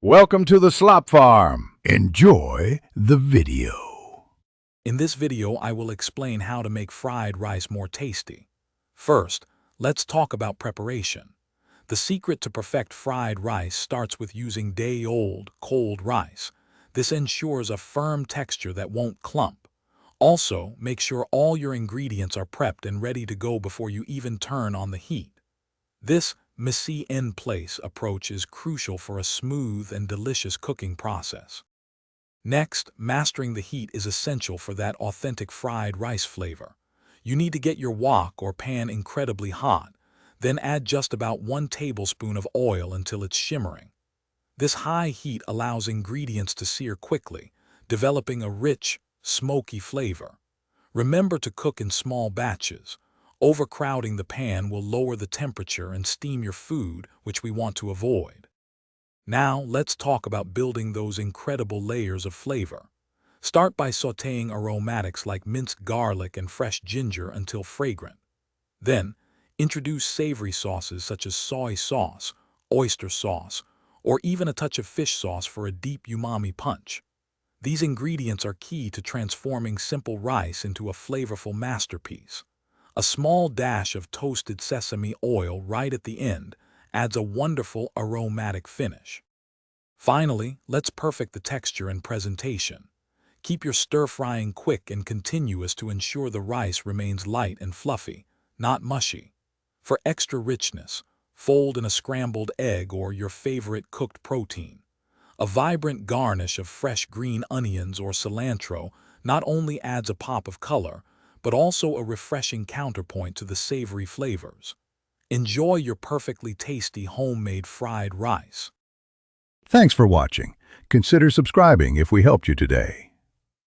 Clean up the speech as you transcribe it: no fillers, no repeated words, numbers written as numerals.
Welcome to the Slop Farm. Enjoy the video. In this video, I will explain how to make fried rice more tasty. First, let's talk about preparation. The secret to perfect fried rice starts with using day-old, cold rice. This ensures a firm texture that won't clump. Also, make sure all your ingredients are prepped and ready to go before you even turn on the heat. This mise-en-place approach is crucial for a smooth and delicious cooking process. Next, mastering the heat is essential for that authentic fried rice flavor. You need to get your wok or pan incredibly hot, then add just about 1 tablespoon of oil until it's shimmering. This high heat allows ingredients to sear quickly, developing a rich, smoky flavor. Remember to cook in small batches. Overcrowding the pan will lower the temperature and steam your food, which we want to avoid. Now, let's talk about building those incredible layers of flavor. Start by sautéing aromatics like minced garlic and fresh ginger until fragrant. Then, introduce savory sauces such as soy sauce, oyster sauce, or even a touch of fish sauce for a deep umami punch. These ingredients are key to transforming simple rice into a flavorful masterpiece. A small dash of toasted sesame oil right at the end adds a wonderful aromatic finish. Finally, let's perfect the texture and presentation. Keep your stir-frying quick and continuous to ensure the rice remains light and fluffy, not mushy. For extra richness, fold in a scrambled egg or your favorite cooked protein. A vibrant garnish of fresh green onions or cilantro not only adds a pop of color, but also a refreshing counterpoint to the savory flavors. Enjoy your perfectly tasty homemade fried rice. Thanks for watching. Consider subscribing if we helped you today.